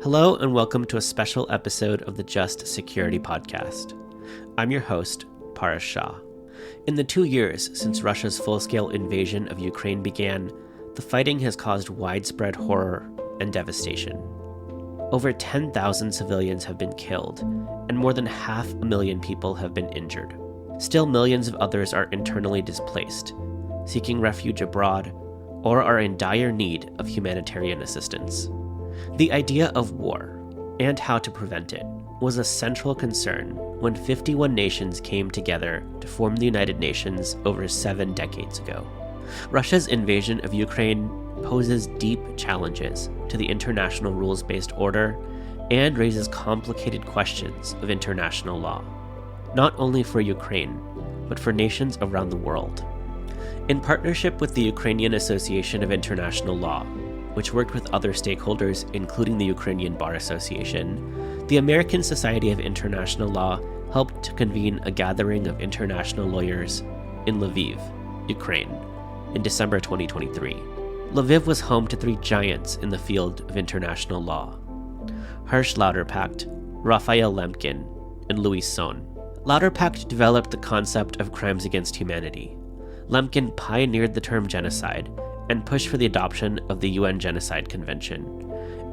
Hello and welcome to a special episode of the Just Security Podcast. I'm your host, Paras Shah. In the 2 years since Russia's full-scale invasion of Ukraine began, the fighting has caused widespread horror and devastation. Over 10,000 civilians have been killed, and more than 500,000 people have been injured. Still, millions of others are internally displaced, seeking refuge abroad, or are in dire need of humanitarian assistance. The idea of war, and how to prevent it, was a central concern when 51 nations came together to form the United Nations over 7 decades ago. Russia's invasion of Ukraine poses deep challenges to the international rules-based order and raises complicated questions of international law, not only for Ukraine, but for nations around the world. In partnership with the Ukrainian Association of International Law, which worked with other stakeholders, including the Ukrainian Bar Association, the American Society of International Law helped to convene a gathering of international lawyers in Lviv, Ukraine, in December 2023. Lviv was home to 3 giants in the field of international law: Hirsch Lauterpacht, Raphael Lemkin, and Louis Sohn. Lauterpacht developed the concept of crimes against humanity. Lemkin pioneered the term genocide and pushed for the adoption of the UN Genocide Convention.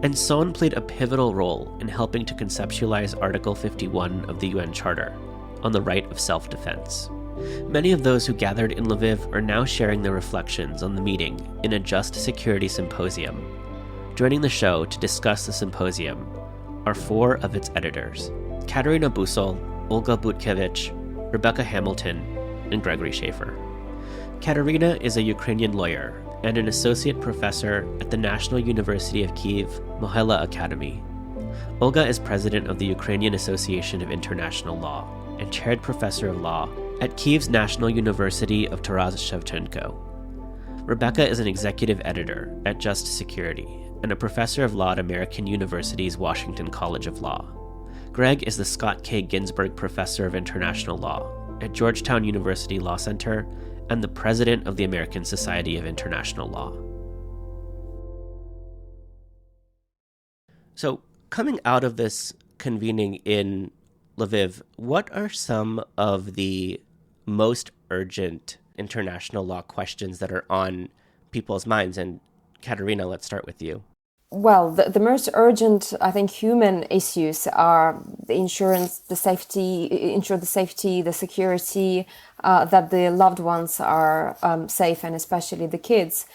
And Sohn played a pivotal role in helping to conceptualize Article 51 of the UN Charter on the right of self-defense. Many of those who gathered in Lviv are now sharing their reflections on the meeting in a Just Security Symposium. Joining the show to discuss the symposium are 4 of its editors: Katerina Busol, Olga Butkevich, Rebecca Hamilton, and Gregory Schaefer. Katerina is a Ukrainian lawyer and an associate professor at the National University of Kyiv Mohyla Academy. Olga is president of the Ukrainian Association of International Law and chaired professor of law at Kyiv's National University of Taras Shevchenko. Rebecca is an executive editor at Just Security and a professor of law at American University's Washington College of Law. Greg is the Scott K. Ginsburg Professor of International Law at Georgetown University Law Center and the president of the American Society of International Law. So, coming out of this convening in Lviv, what are some of the most urgent international law questions that are on people's minds? And Katerina, let's start with you. Well, the most urgent, I think, human issues are the insurance, the safety, the security, that the loved ones are safe, and especially the kids.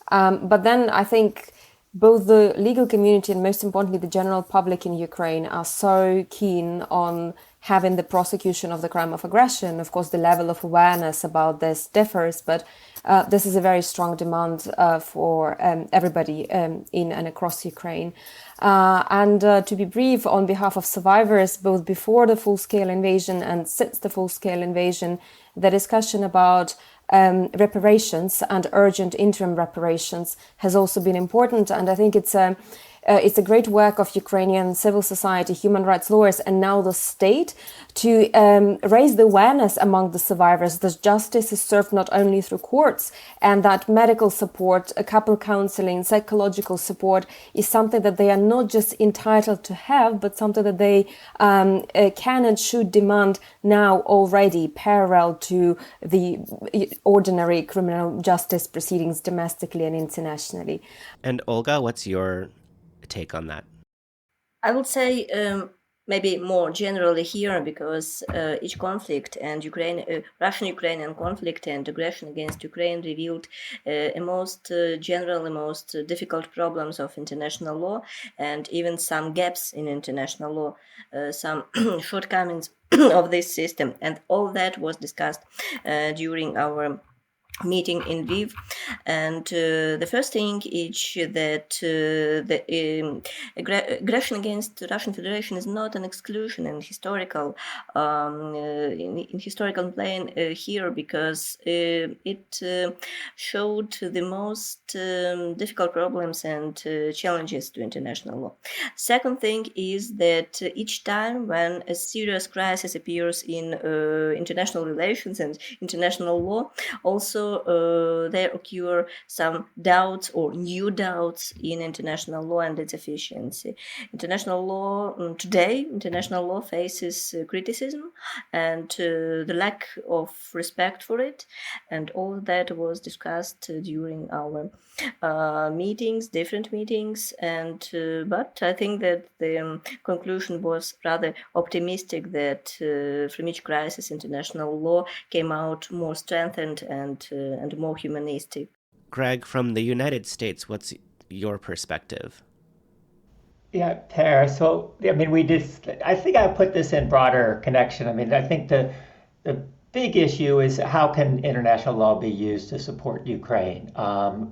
But then I think both the legal community and, most importantly, the general public in Ukraine are so keen on having the prosecution of the crime of aggression. Of course, the level of awareness about this differs, but this is a very strong demand for everybody in and across Ukraine. And to be brief, on behalf of survivors, both before the full-scale invasion and since the full-scale invasion, the discussion about reparations and urgent interim reparations has also been important. And I think it's a great work of Ukrainian civil society, human rights lawyers, and now the state to raise the awareness among the survivors that justice is served not only through courts, and that medical support, couple counseling, psychological support is something that they are not just entitled to have, but something that they can and should demand now already, parallel to the ordinary criminal justice proceedings domestically and internationally. And Olga, what's your take on that? I would say maybe more generally here, because each conflict and Russian-Ukrainian conflict and aggression against Ukraine revealed most difficult problems of international law, and even some gaps in international law, some shortcomings of this system. And all that was discussed during our meeting in Lviv. And the first thing is that the aggression against the Russian Federation is not an exclusion in historical plane here, because it showed the most difficult problems and challenges to international law. Second thing is that each time when a serious crisis appears in international relations and international law, also there occur cure some doubts or new doubts in international law and its efficiency. International law faces criticism and the lack of respect for it, and all that was discussed during our different meetings, and but I think that the conclusion was rather optimistic, that from each crisis international law came out more strengthened and more humanistic. Greg, from the United States, what's your perspective? Yeah, Tara. So, I mean, I think I put this in broader connection. I mean, I think the big issue is how can international law be used to support Ukraine,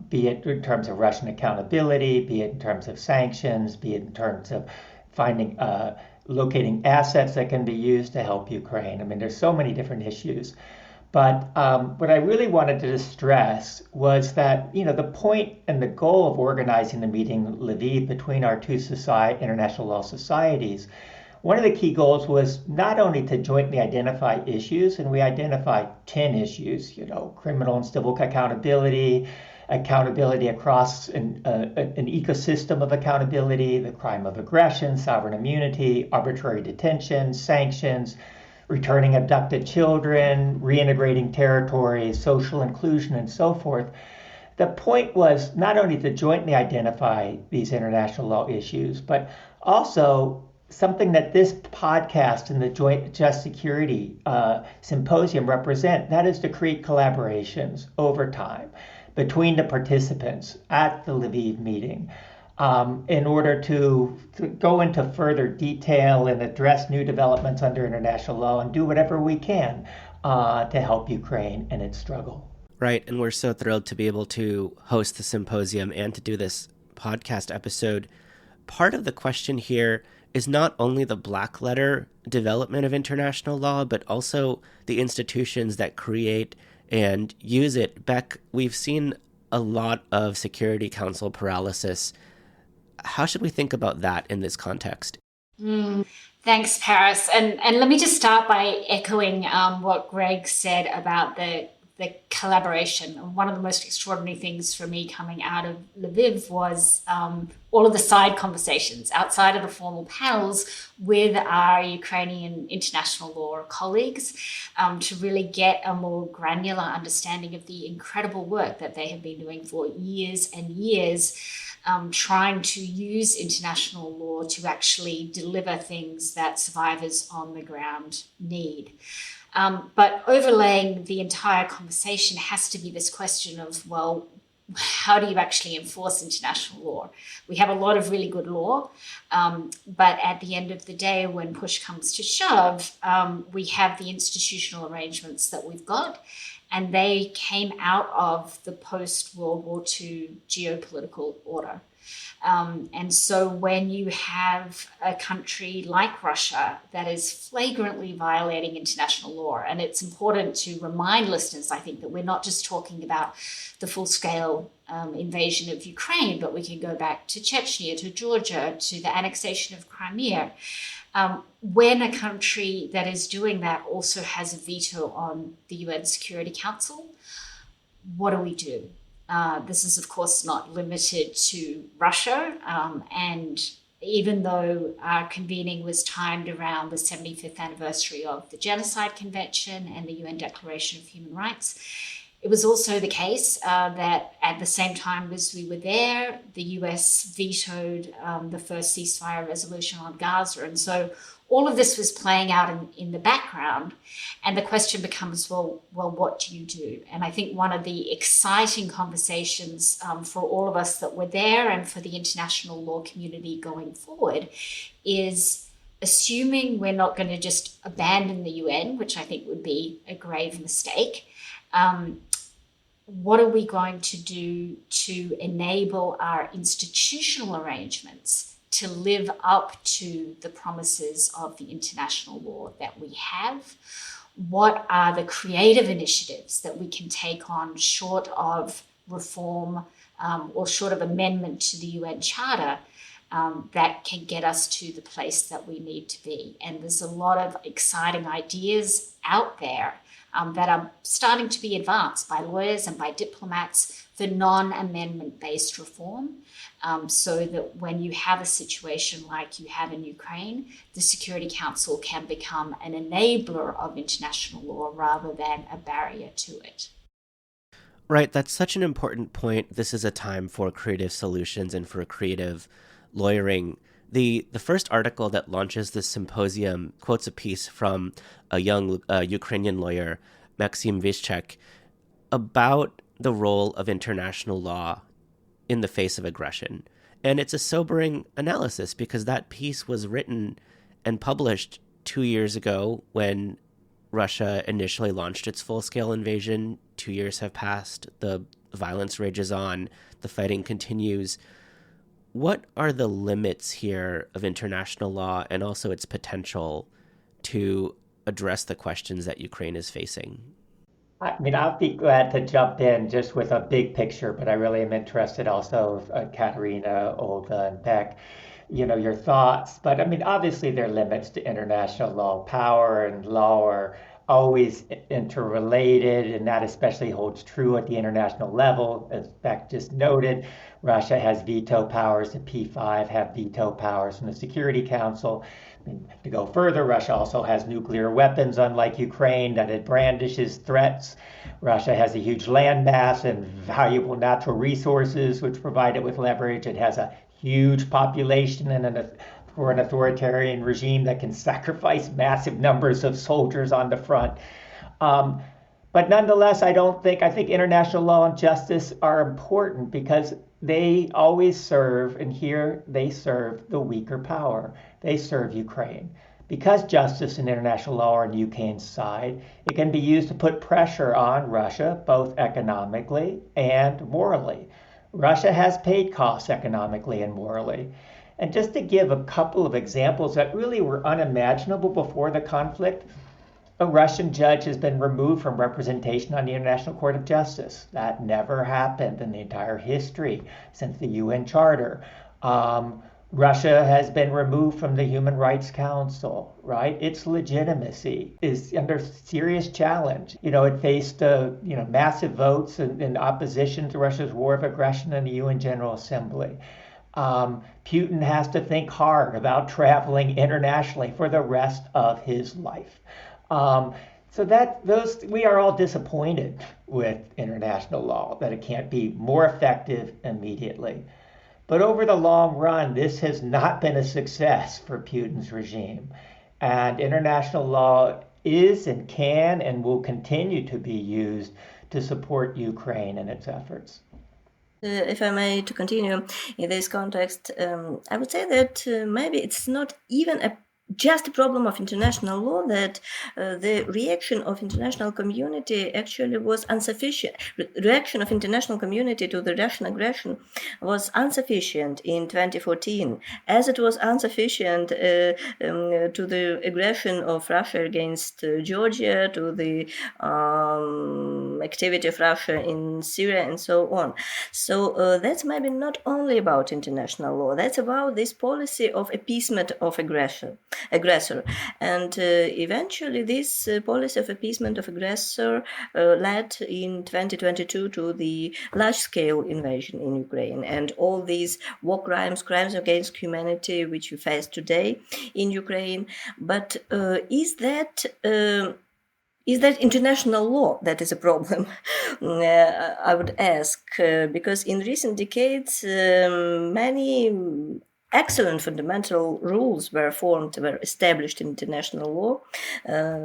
be it in terms of Russian accountability, be it in terms of sanctions, be it in terms of locating assets that can be used to help Ukraine. I mean, there's so many different issues. But what I really wanted to stress was that, the point and the goal of organizing the meeting in Lviv between our two international law societies, one of the key goals was not only to jointly identify issues, and we identified 10 issues, criminal and civil accountability across an ecosystem of accountability, the crime of aggression, sovereign immunity, arbitrary detention, sanctions, returning abducted children, reintegrating territories, social inclusion, and so forth. The point was not only to jointly identify these international law issues, but also something that this podcast and the Joint Just Security Symposium represent, that is to create collaborations over time between the participants at the Lviv meeting, in order to go into further detail and address new developments under international law and do whatever we can to help Ukraine in its struggle. Right, and we're so thrilled to be able to host the symposium and to do this podcast episode. Part of the question here is not only the black letter development of international law, but also the institutions that create and use it. Beck, we've seen a lot of Security Council paralysis. How should we think about that in this context? Thanks, Paris. And let me just start by echoing what Greg said about the collaboration. One of the most extraordinary things for me coming out of Lviv was all of the side conversations outside of the formal panels with our Ukrainian international law colleagues to really get a more granular understanding of the incredible work that they have been doing for years and years, trying to use international law to actually deliver things that survivors on the ground need. But overlaying the entire conversation has to be this question of, well, how do you actually enforce international law? We have a lot of really good law, but at the end of the day, when push comes to shove, we have the institutional arrangements that we've got, and they came out of the post-World War II geopolitical order. And so when you have a country like Russia that is flagrantly violating international law, and it's important to remind listeners, I think, that we're not just talking about the full-scale invasion of Ukraine, but we can go back to Chechnya, to Georgia, to the annexation of Crimea. When a country that is doing that also has a veto on the UN Security Council, what do we do? This is, of course, not limited to Russia. And even though our convening was timed around the 75th anniversary of the Genocide Convention and the UN Declaration of Human Rights, it was also the case that at the same time as we were there, the US vetoed the first ceasefire resolution on Gaza. And so all of this was playing out in the background. And the question becomes, well, what do you do? And I think one of the exciting conversations for all of us that were there and for the international law community going forward is assuming we're not going to just abandon the UN, which I think would be a grave mistake. What are we going to do to enable our institutional arrangements to live up to the promises of the international law that we have? What are the creative initiatives that we can take on short of reform or short of amendment to the UN Charter that can get us to the place that we need to be? And there's a lot of exciting ideas out there that are starting to be advanced by lawyers and by diplomats for non-amendment based reform, so that when you have a situation like you have in Ukraine, the Security Council can become an enabler of international law rather than a barrier to it. Right, that's such an important point. This is a time for creative solutions and for creative lawyering. The first article that launches this symposium quotes a piece from a young Ukrainian lawyer, Maxim Vyshchek, about the role of international law in the face of aggression. And it's a sobering analysis because that piece was written and published 2 years ago when Russia initially launched its full-scale invasion. 2 years have passed. The violence rages on. The fighting continues. What are the limits here of international law and also its potential to address the questions that Ukraine is facing? I mean, I'll be glad to jump in just with a big picture, but I really am interested also, Katerina, Olga, and Beck, your thoughts. But I mean, obviously there are limits to international law. Power and law are always interrelated, and that especially holds true at the international level. As Beck just noted, Russia has veto powers, the P5 have veto powers in the Security Council. To go further, Russia also has nuclear weapons, unlike Ukraine, that it brandishes threats. Russia has a huge landmass and valuable natural resources, which provide it with leverage. It has a huge population and for an authoritarian regime that can sacrifice massive numbers of soldiers on the front. But nonetheless, I think international law and justice are important because they always serve, and here they serve the weaker power. They serve Ukraine. Because justice and international law are on Ukraine's side, it can be used to put pressure on Russia, both economically and morally. Russia has paid costs economically and morally. And just to give a couple of examples that really were unimaginable before the conflict, a Russian judge has been removed from representation on the International Court of Justice. That never happened in the entire history since the UN Charter. Russia has been removed from the Human Rights Council, right? Its legitimacy is under serious challenge. It faced massive votes in opposition to Russia's war of aggression in the UN General Assembly. Putin has to think hard about traveling internationally for the rest of his life. We are all disappointed with international law, that it can't be more effective immediately. But over the long run, this has not been a success for Putin's regime. And international law is and can and will continue to be used to support Ukraine in its efforts. If I may to continue in this context, I would say that maybe it's not even just a problem of international law, that the reaction of international community actually was insufficient. Reaction of international community to the Russian aggression was insufficient in 2014, as it was insufficient to the aggression of Russia against Georgia, to the activity of Russia in Syria, and so on. So that's maybe not only about international law, that's about this policy of appeasement of aggressor. And eventually this policy of appeasement of aggressor led in 2022 to the large-scale invasion in Ukraine and all these war crimes against humanity which we face today in Ukraine. But is that international law that is a problem? I would ask, because in recent decades, many excellent fundamental rules were established in international law,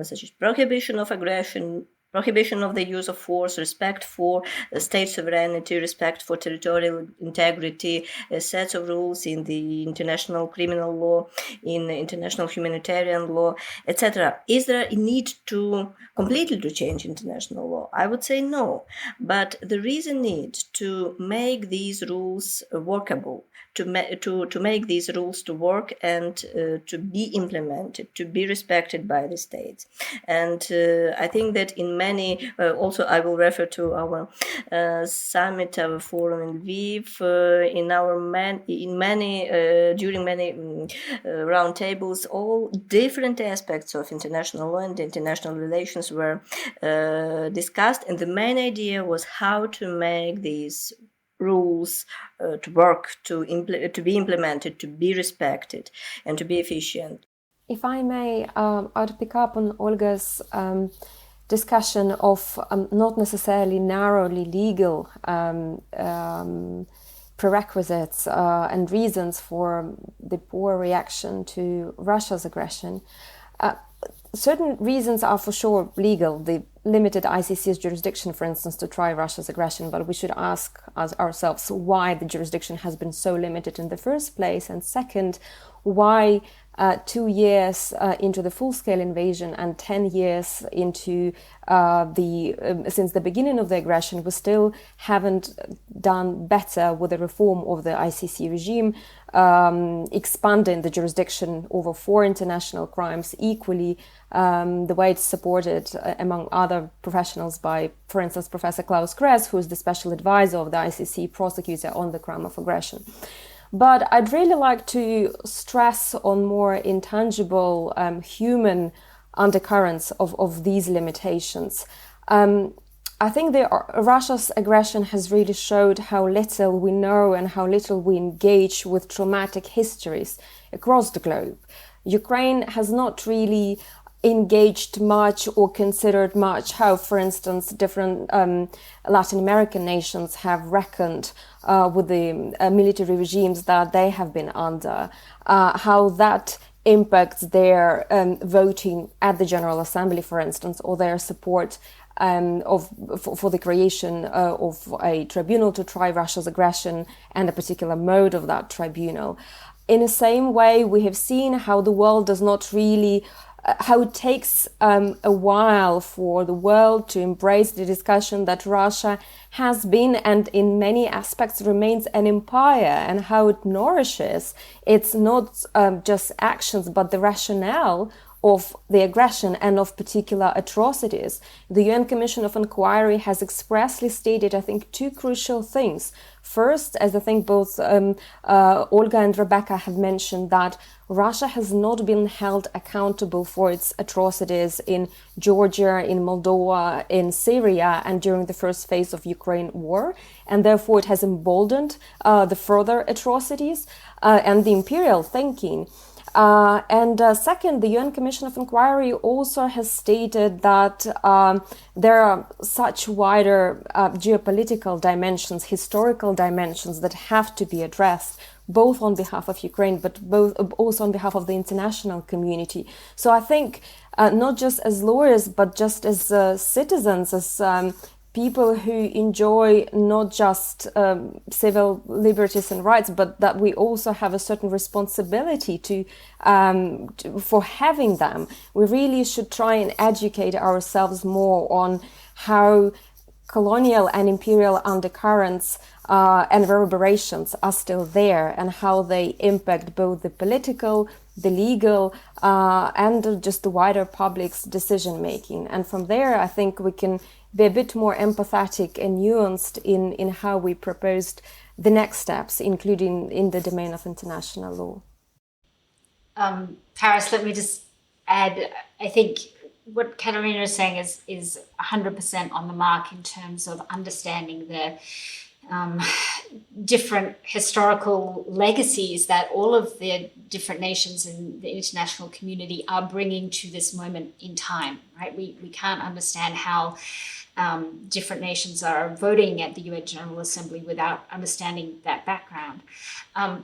such as prohibition of aggression, prohibition of the use of force, respect for state sovereignty, respect for territorial integrity, sets of rules in the international criminal law, in international humanitarian law, etc. Is there a need to completely change international law? I would say no, but there is a need to make these rules workable, to make these rules to work and to be implemented, to be respected by the states. And I think that in many, also I will refer to our summit, our forum in Lviv, during many roundtables, all different aspects of international law and international relations were discussed, and the main idea was how to make these rules to work, to be implemented, to be respected, and to be efficient. If I may, I'd pick up on Olga's discussion of not necessarily narrowly legal prerequisites and reasons for the poor reaction to Russia's aggression. Certain reasons are for sure legal. The limited ICC's jurisdiction, for instance, to try Russia's aggression, but we should ask ourselves why the jurisdiction has been so limited in the first place, and second, why 2 years into the full-scale invasion and 10 years into since the beginning of the aggression, we still haven't done better with the reform of the ICC regime, expanding the jurisdiction over 4 international crimes equally, the way it's supported, among other professionals, by, for instance, Professor Klaus Kress, who is the special advisor of the ICC prosecutor on the crime of aggression. But I'd really like to stress on more intangible human undercurrents of these limitations. I think Russia's aggression has really showed how little we know and how little we engage with traumatic histories across the globe. Ukraine has not really engaged much or considered much how, for instance, different Latin American nations have reckoned with the military regimes that they have been under, how that impacts their voting at the General Assembly, for instance, or their support for the creation of a tribunal to try Russia's aggression and a particular mode of that tribunal. In the same way, we have seen how the world does not really how it takes a while for the world to embrace the discussion that Russia has been and in many aspects remains an empire, and how it nourishes its not just actions but the rationale of the aggression and of particular atrocities. The UN Commission of Inquiry has expressly stated, I think, 2 crucial things. First, as I think both Olga and Rebecca have mentioned, that Russia has not been held accountable for its atrocities in Georgia, in Moldova, in Syria, and during the first phase of Ukraine war, and therefore it has emboldened the further atrocities and the imperial thinking. Second, the UN Commission of Inquiry also has stated that there are such wider geopolitical dimensions, historical dimensions that have to be addressed, both on behalf of Ukraine, but also on behalf of the international community. So I think not just as lawyers, but just as citizens, as people who enjoy not just civil liberties and rights, but that we also have a certain responsibility for having them. We really should try and educate ourselves more on how colonial and imperial undercurrents and reverberations are still there, and how they impact both the political, the legal, and just the wider public's decision making. And from there, I think we can be a bit more empathetic and nuanced in how we proposed the next steps, including in the domain of international law. Paris, let me just add, I think what Katerina is saying is 100% on the mark in terms of understanding the different historical legacies that all of the different nations in the international community are bringing to this moment in time, right? We can't understand how different nations are voting at the UN General Assembly without understanding that background.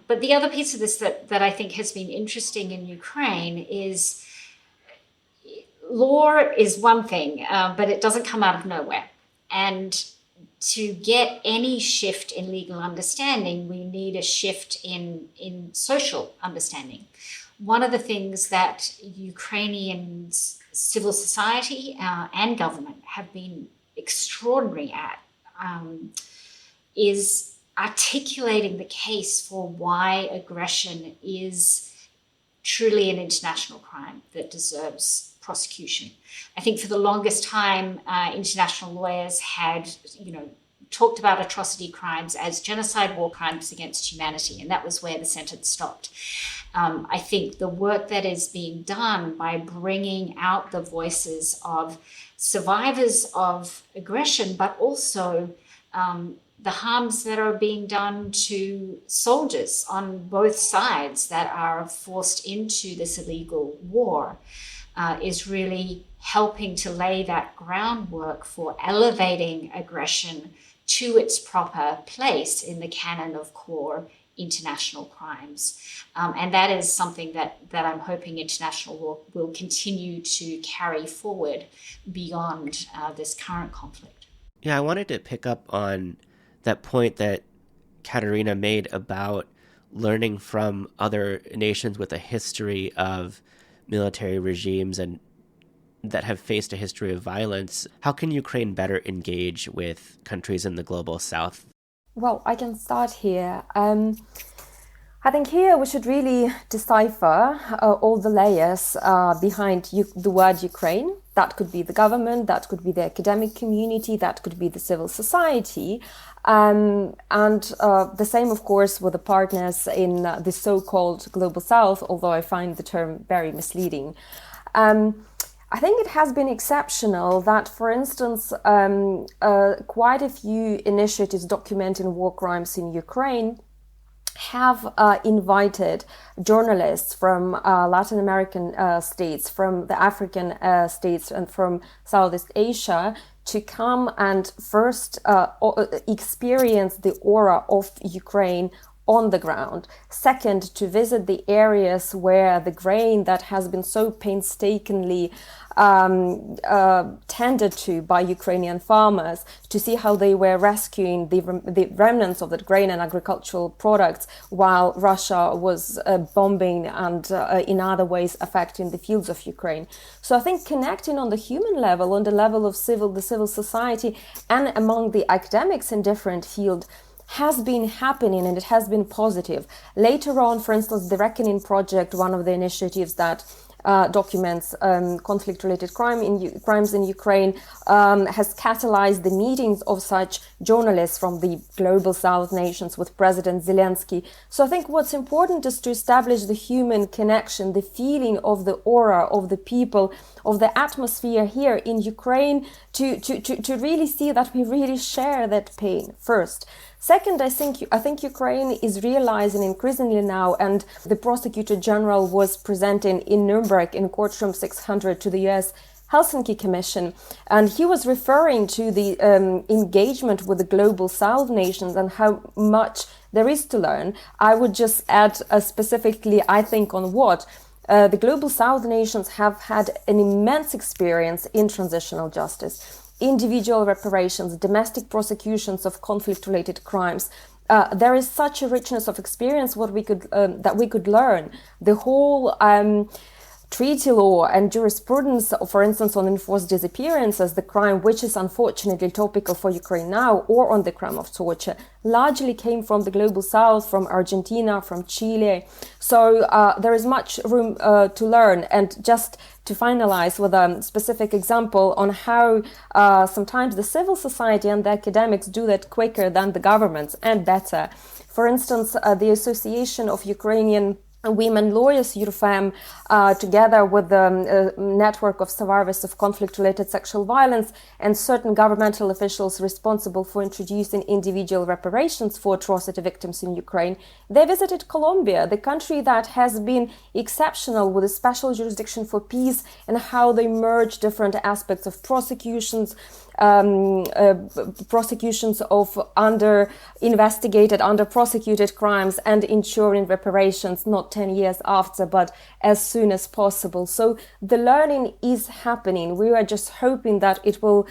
But the other piece of this that I think has been interesting in Ukraine is law is one thing, but it doesn't come out of nowhere. And to get any shift in legal understanding, we need a shift in social understanding. One of the things that Ukrainian civil society and government have been extraordinary at is articulating the case for why aggression is truly an international crime that deserves prosecution. I think for the longest time, international lawyers had, talked about atrocity crimes as genocide, war crimes against humanity, and that was where the sentence stopped. I think the work that is being done by bringing out the voices of survivors of aggression, but also the harms that are being done to soldiers on both sides that are forced into this illegal war is really helping to lay that groundwork for elevating aggression to its proper place in the canon of core international crimes. And that is something that I'm hoping international law will continue to carry forward beyond this current conflict. Yeah, I wanted to pick up on that point that Katerina made about learning from other nations with a history of military regimes and that have faced a history of violence. How can Ukraine better engage with countries in the global south? Well, I can start here. I think here we should really decipher all the layers behind the word Ukraine. That could be the government, that could be the academic community, that could be the civil society. And the same, of course, with the partners in the so-called global south, although I find the term very misleading. I think it has been exceptional that, for instance, quite a few initiatives documenting war crimes in Ukraine have invited journalists from Latin American states, from the African states, and from Southeast Asia to come and first experience the aura of Ukraine on the ground. Second, to visit the areas where the grain that has been so painstakingly tended to by Ukrainian farmers, to see how they were rescuing the remnants of that grain and agricultural products while Russia was bombing and in other ways affecting the fields of Ukraine. So I think connecting on the human level, on the level of the civil society and among the academics in different fields has been happening, and it has been positive. Later on, for instance, the Reckoning Project, one of the initiatives that documents conflict-related crimes in Ukraine, has catalyzed the meetings of such journalists from the global South nations with President Zelensky. So I think what's important is to establish the human connection, the feeling of the aura of the people, of the atmosphere here in Ukraine, to really see that we really share that pain first. Second, I think Ukraine is realizing increasingly now, and the Prosecutor General was presenting in Nuremberg in courtroom 600 to the US Helsinki Commission, and he was referring to the engagement with the global South nations and how much there is to learn. I would just add specifically, I think, on what the global South nations have had an immense experience in transitional justice, individual reparations, domestic prosecutions of conflict-related crimes. There is such a richness of experience that we could learn. The whole treaty law and jurisprudence, for instance, on enforced disappearances, the crime which is unfortunately topical for Ukraine now, or on the crime of torture, largely came from the global south, from Argentina, from Chile. So there is much room to learn. And just to finalize with a specific example on how sometimes the civil society and the academics do that quicker than the governments and better. For instance, the Association of Ukrainian Women Lawyers, Eurofem, together with the network of survivors of conflict-related sexual violence and certain governmental officials responsible for introducing individual reparations for atrocity victims in Ukraine, they visited Colombia, the country that has been exceptional with a special jurisdiction for peace, and how they merge different aspects of prosecutions of under-investigated, under-prosecuted crimes, and ensuring reparations not 10 years after, but as soon as possible. So the learning is happening. We are just hoping that it will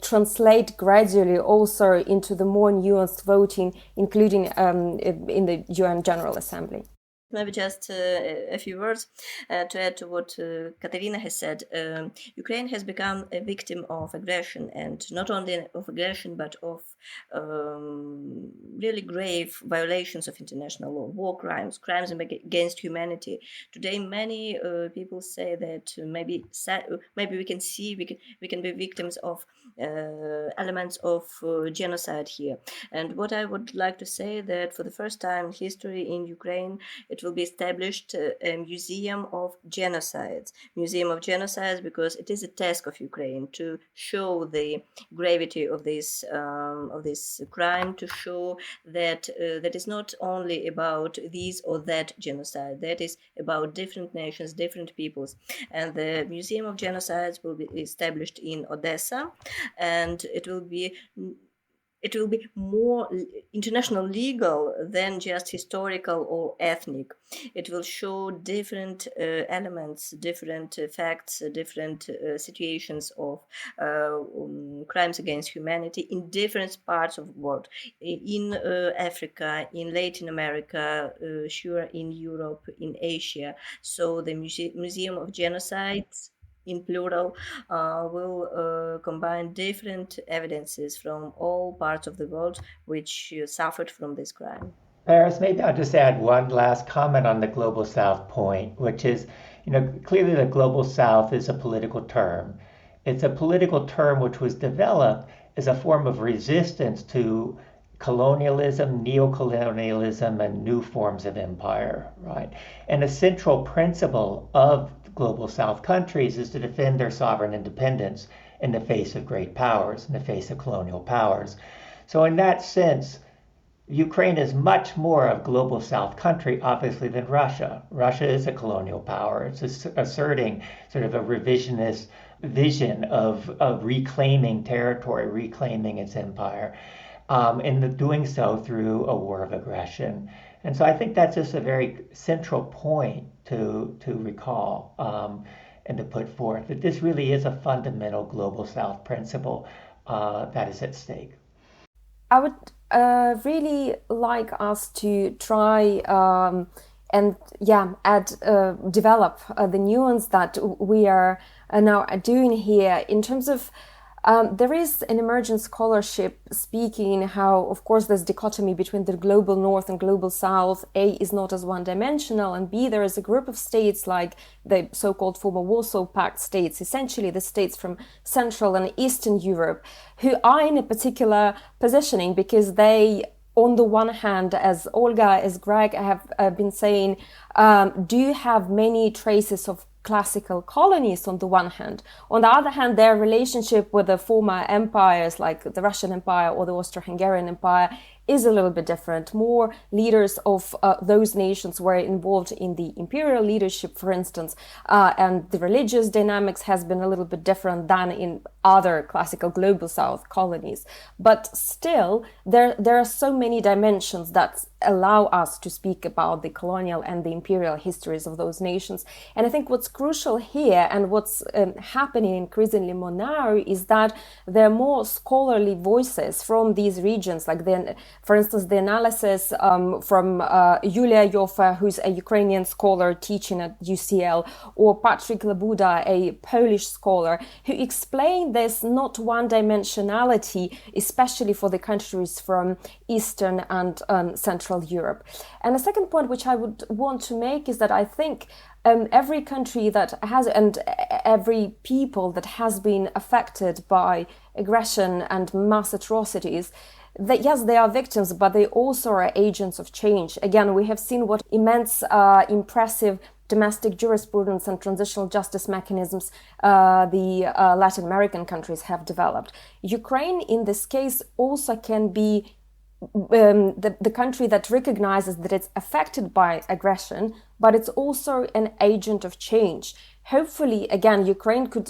translate gradually also into the more nuanced voting, including in the UN General Assembly. Maybe just a few words to add to what Katerina has said. Ukraine has become a victim of aggression, and not only of aggression, but of really grave violations of international law, war crimes, crimes against humanity. Today, many people say that maybe we can be victims of elements of genocide here. And what I would like to say that for the first time in history in Ukraine, it will be established a museum of genocides. Museum of genocides, because it is a task of Ukraine to show the gravity of this crime, to show that that is not only about this or that genocide, that is about different nations, different peoples. And the Museum of Genocides will be established in Odessa, and it will be more international legal than just historical or ethnic. It will show different elements, different facts, different situations of crimes against humanity in different parts of the world, in Africa, in Latin America, sure, in Europe, in Asia. So the Museum of Genocides, in plural, will combine different evidences from all parts of the world which suffered from this crime. Paris, maybe I'll just add one last comment on the Global South point, which is, clearly the Global South is a political term. It's a political term which was developed as a form of resistance to colonialism, neocolonialism, and new forms of empire, right? And a central principle of Global South countries is to defend their sovereign independence in the face of great powers, in the face of colonial powers. So in that sense, Ukraine is much more of Global South country, obviously, than Russia. Russia is a colonial power. It's asserting sort of a revisionist vision of reclaiming territory, reclaiming its empire, and doing so through a war of aggression. And so I think that's just a very central point to recall and to put forth, that this really is a fundamental Global South principle that is at stake. I would really like us to try develop the nuance that we are now doing here in terms of there is an emergent scholarship speaking how, of course, there's dichotomy between the global north and global south. A is not as one-dimensional, and B, there is a group of states like the so-called former Warsaw Pact states, essentially the states from Central and Eastern Europe, who are in a particular positioning because they, on the one hand, as Olga, as Greg have been saying, do have many traces of classical colonies on the one hand. On the other hand, their relationship with the former empires like the Russian Empire or the Austro-Hungarian Empire is a little bit different. More leaders of those nations were involved in the imperial leadership, for instance, and the religious dynamics has been a little bit different than in other classical global south colonies. But still, there are so many dimensions that allow us to speak about the colonial and the imperial histories of those nations. And I think what's crucial here and what's happening increasingly more now is that there are more scholarly voices from these regions, like for instance, the analysis from Yulia Joffa, who's a Ukrainian scholar teaching at UCL, or Patrick Labuda, a Polish scholar, who explained this not one-dimensionality, especially for the countries from Eastern and Central Europe. And a second point which I would want to make is that I think every country that has, and every people that has been affected by aggression and mass atrocities, that yes, they are victims, but they also are agents of change. Again, we have seen what immense, impressive domestic jurisprudence and transitional justice mechanisms the Latin American countries have developed. Ukraine, in this case, also can be the country that recognizes that it's affected by aggression, but it's also an agent of change. Hopefully, again, Ukraine could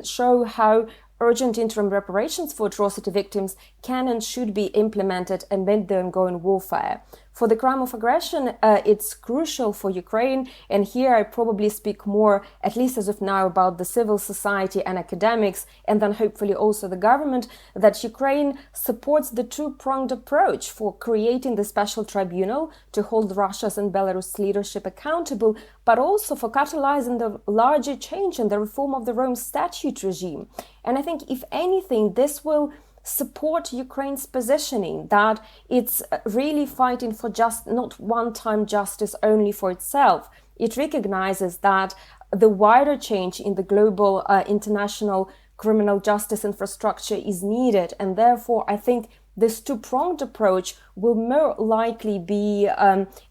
show how urgent interim reparations for atrocity victims can and should be implemented amid the ongoing warfare. For the crime of aggression, it's crucial for Ukraine, and here I probably speak more, at least as of now, about the civil society and academics, and then hopefully also the government, that Ukraine supports the two-pronged approach for creating the special tribunal to hold Russia's and Belarus leadership accountable, but also for catalyzing the larger change in the reform of the Rome Statute regime. And I think, if anything, this will support Ukraine's positioning that it's really fighting for just not one-time justice only for itself. It recognizes that the wider change in the global international criminal justice infrastructure is needed, and therefore I think this two-pronged approach will more likely be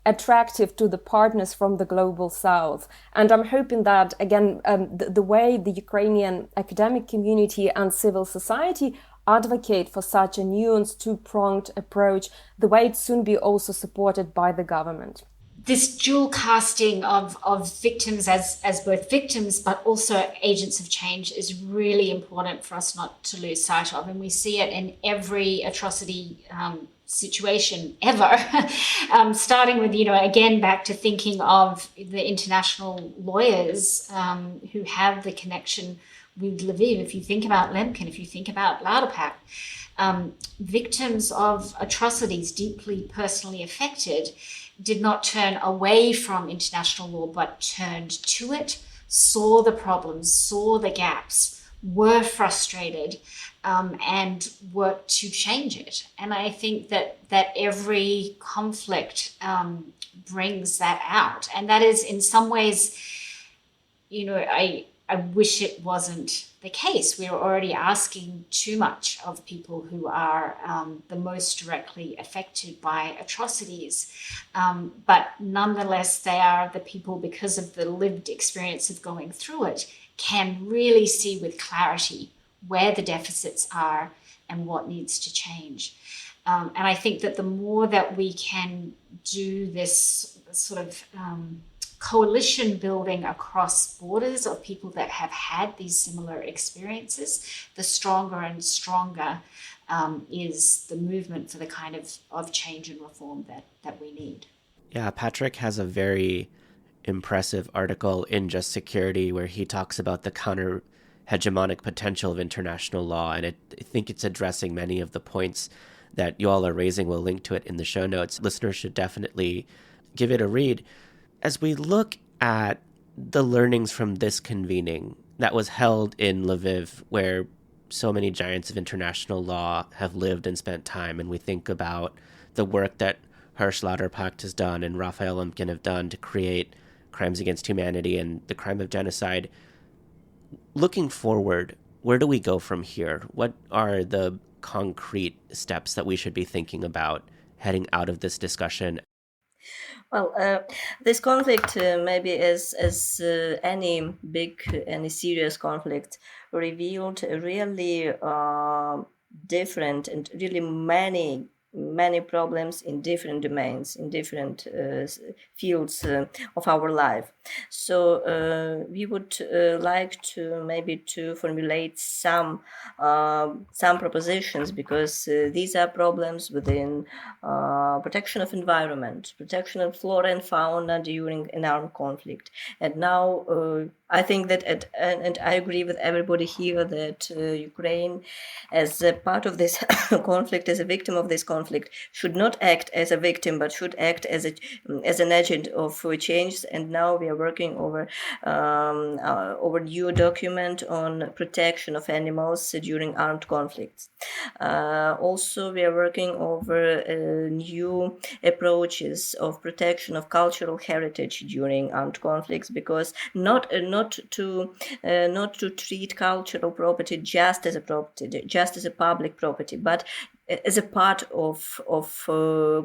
attractive to the partners from the global south. And I'm hoping that, again, the way the Ukrainian academic community and civil society advocate for such a nuanced two-pronged approach, the way it soon be also supported by the government. This dual casting of victims as both victims but also agents of change is really important for us not to lose sight of. And we see it in every atrocity situation ever, starting with, again, back to thinking of the international lawyers who have the connection with Lviv. If you think about Lemkin, if you think about Lauterpacht, victims of atrocities deeply personally affected did not turn away from international law, but turned to it, saw the problems, saw the gaps, were frustrated, and worked to change it. And I think that every conflict brings that out. And that is, in some ways, I wish it wasn't the case. We are already asking too much of people who are the most directly affected by atrocities. But nonetheless, they are the people, because of the lived experience of going through it, can really see with clarity where the deficits are and what needs to change. And I think that the more that we can do this sort of coalition building across borders of people that have had these similar experiences, the stronger and stronger is the movement for the kind of change and reform that we need. Yeah, Patrick has a very impressive article in Just Security where he talks about the counter-hegemonic potential of international law, and I think it's addressing many of the points that you all are raising. We'll link to it in the show notes. Listeners should definitely give it a read. As we look at the learnings from this convening that was held in Lviv, where so many giants of international law have lived and spent time, and we think about the work that Hersh Lauterpacht has done and Raphael Lemkin have done to create crimes against humanity and the crime of genocide, looking forward, where do we go from here? What are the concrete steps that we should be thinking about heading out of this discussion? Well, this conflict, maybe as any serious conflict, revealed really different and really many problems in different domains, in different fields of our life. So we would like to formulate some propositions, because these are problems within protection of environment, protection of flora and fauna during an armed conflict. And now I think that, and I agree with everybody here, that Ukraine, as a part of this conflict, as a victim of this conflict, should not act as a victim, but should act as an agent of change. And now we are working over new document on protection of animals during armed conflicts. Also, we are working over new approaches of protection of cultural heritage during armed conflicts, because not to treat cultural property just as a public property, but as a part of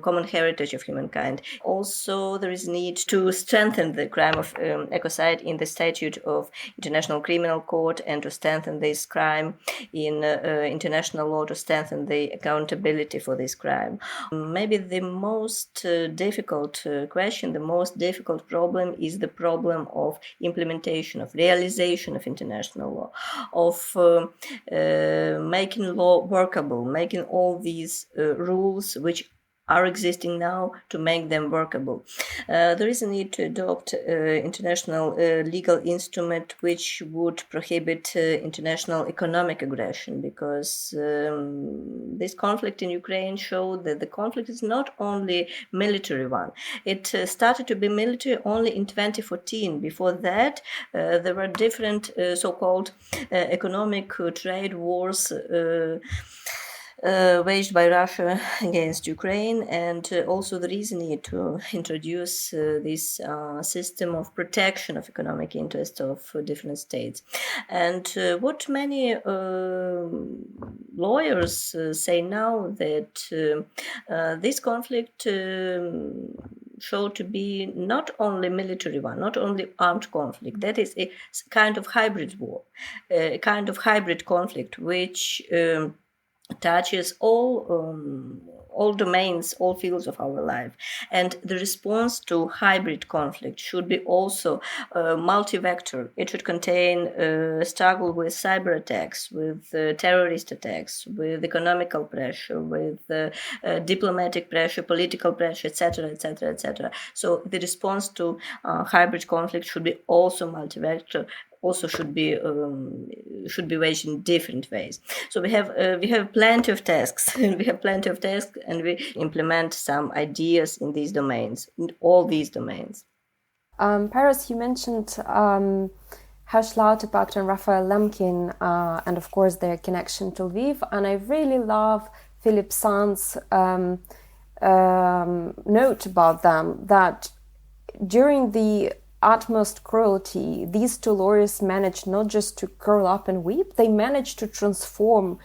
common heritage of humankind. Also, there is need to strengthen the crime of ecocide in the statute of International Criminal Court, and to strengthen this crime in international law, to strengthen the accountability for this crime. Maybe the most difficult question, the most difficult problem, is the problem of implementation, of realization of international law, of making law workable, making all these rules which are existing now, to make them workable. There is a need to adopt international legal instrument which would prohibit international economic aggression, because this conflict in Ukraine showed that the conflict is not only military one. It started to be military only in 2014. Before that, there were different so-called economic trade wars waged by Russia against Ukraine, and also there is a need to introduce this system of protection of economic interests of different states. And what many lawyers say now that this conflict showed to be not only military one, not only armed conflict. That is a kind of hybrid war, a kind of hybrid conflict, which touches all domains, all fields of our life. And the response to hybrid conflict should be also multi-vector. It should contain struggle with cyber attacks, with terrorist attacks, with economical pressure, with diplomatic pressure, political pressure, etc., etc., etc. So the response to hybrid conflict should be also multi-vector, also should be waged in different ways. So we have plenty of tasks, and we implement some ideas in these domains, in all these domains. Paris, you mentioned Hersh Lauterbach and Raphael Lemkin, and of course their connection to Lviv. And I really love Philip Sand's note about them, that during the utmost cruelty, these two lawyers managed not just to curl up and weep, they managed to transform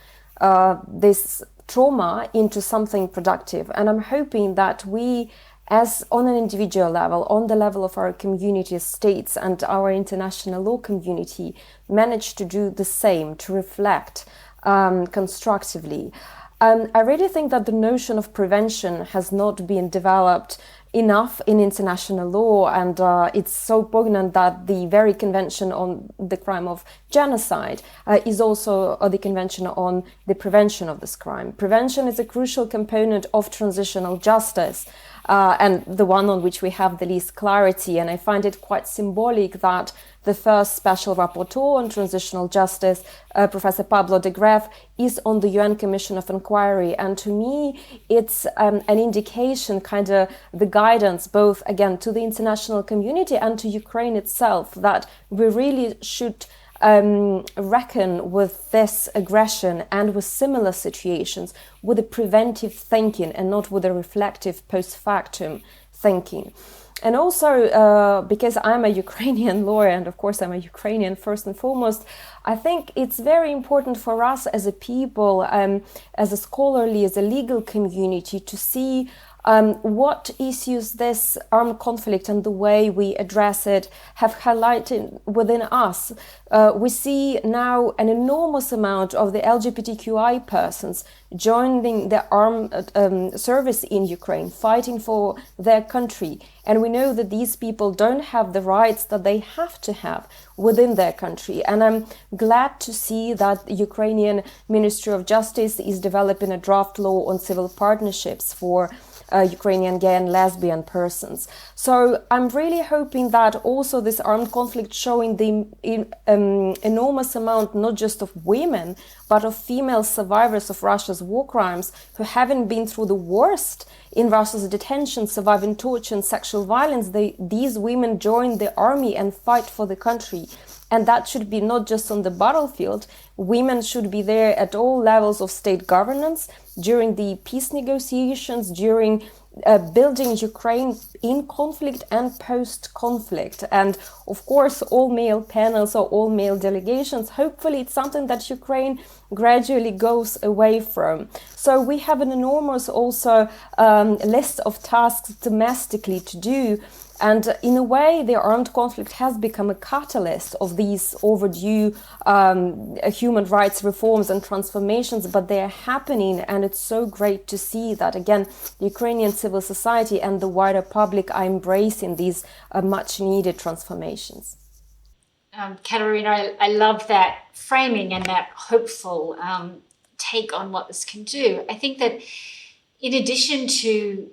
this trauma into something productive. And I'm hoping that we, as on an individual level, on the level of our community, states, and our international law community, manage to do the same, to reflect constructively. I really think that the notion of prevention has not been developed enough in international law, and it's so poignant that the very convention on the crime of genocide is also the convention on the prevention of this crime. Prevention is a crucial component of transitional justice, and the one on which we have the least clarity. And I find it quite symbolic that the first special rapporteur on transitional justice, Professor Pablo de Greve, is on the UN Commission of Inquiry. And to me, it's an indication, kind of the guidance, both, again, to the international community and to Ukraine itself, that we really should reckon with this aggression and with similar situations with a preventive thinking and not with a reflective post-factum thinking. And also, because I'm a Ukrainian lawyer, and of course I'm a Ukrainian first and foremost, I think it's very important for us as a people, as a scholarly, as a legal community, to see what issues this armed conflict and the way we address it have highlighted within us. We see now an enormous amount of the LGBTQI persons joining the armed service in Ukraine, fighting for their country. And we know that these people don't have the rights that they have to have within their country. And I'm glad to see that the Ukrainian Ministry of Justice is developing a draft law on civil partnerships for Ukrainian gay and lesbian persons. So I'm really hoping that also this armed conflict showing the enormous amount, not just of women, but of female survivors of Russia's war crimes who haven't been through the worst in Russia's detention, surviving torture and sexual violence. These women join the army and fight for the country. And that should be not just on the battlefield. Women should be there at all levels of state governance, during the peace negotiations, during building Ukraine in conflict and post-conflict. And of course, all male panels or all male delegations, hopefully it's something that Ukraine gradually goes away from. So we have an enormous also list of tasks domestically to do. And in a way, the armed conflict has become a catalyst of these overdue human rights reforms and transformations, but they are happening, and it's so great to see that, again, the Ukrainian civil society and the wider public are embracing these much-needed transformations. Katerina, I love that framing and that hopeful take on what this can do. I think that in addition to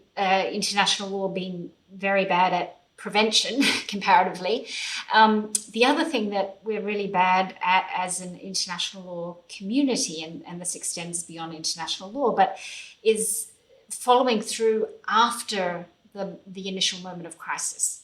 international law being very bad at prevention comparatively, the other thing that we're really bad at as an international law community, and this extends beyond international law, but is following through after the initial moment of crisis.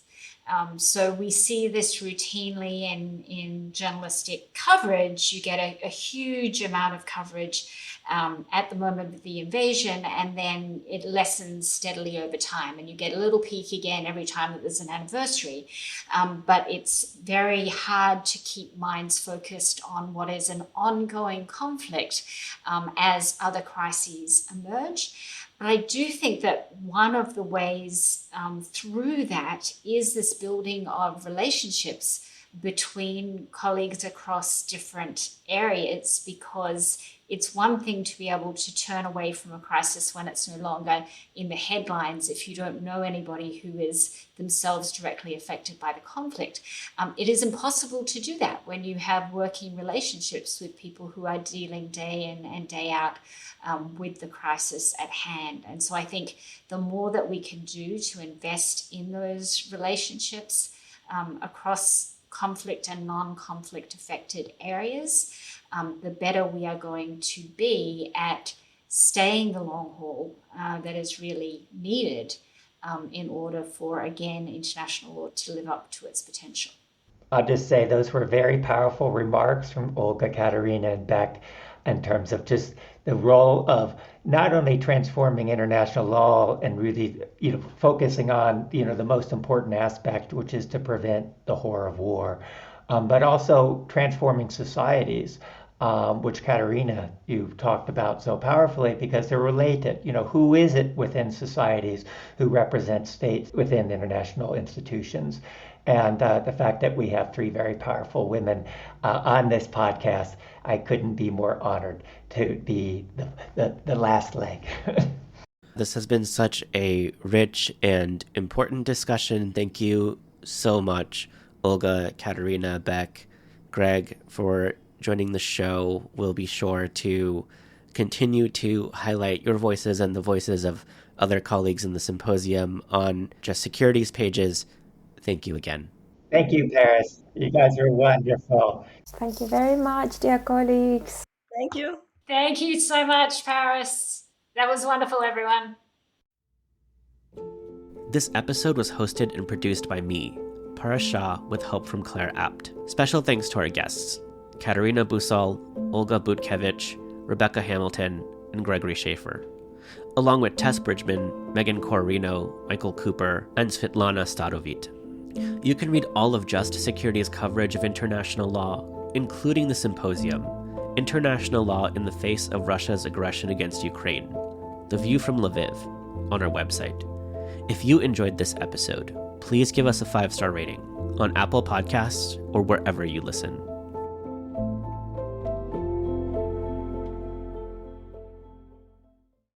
So we see this routinely in journalistic coverage. You get a huge amount of coverage at the moment of the invasion, and then it lessens steadily over time. And you get a little peak again every time that there's an anniversary. But it's very hard to keep minds focused on what is an ongoing conflict as other crises emerge. But I do think that one of the ways through that is this building of relationships between colleagues across different areas, because it's one thing to be able to turn away from a crisis when it's no longer in the headlines if you don't know anybody who is themselves directly affected by the conflict. It is impossible to do that when you have working relationships with people who are dealing day in and day out with the crisis at hand. And so I think the more that we can do to invest in those relationships across conflict and non-conflict affected areas, the better we are going to be at staying the long haul that is really needed in order for, again, international law to live up to its potential. I'll just say those were very powerful remarks from Olga, Katerina, and Beck in terms of just the role of not only transforming international law and really, focusing on, the most important aspect, which is to prevent the horror of war, but also transforming societies, which Katerina, you talked about so powerfully, because they're related. Who is it within societies who represent states within international institutions? And the fact that we have three very powerful women on this podcast, I couldn't be more honored to be the last leg. This has been such a rich and important discussion. Thank you so much, Olga, Katerina, Beck, Greg, for joining the show. We'll be sure to continue to highlight your voices and the voices of other colleagues in the symposium on Just Security's pages. Thank you again. Thank you, Paris. You guys are wonderful. Thank you very much, dear colleagues. Thank you. Thank you so much, Paris. That was wonderful, everyone. This episode was hosted and produced by me, Paras Shah, with help from Claire Apt. Special thanks to our guests, Katerina Busal, Olga Butkevich, Rebecca Hamilton, and Gregory Schaefer, along with Tess Bridgman, Megan Corrino, Michael Cooper, and Svetlana Stadovit. You can read all of Just Security's coverage of international law, including the symposium, International Law in the Face of Russia's Aggression Against Ukraine, The View from Lviv, on our website. If you enjoyed this episode, please give us a 5-star rating on Apple Podcasts or wherever you listen.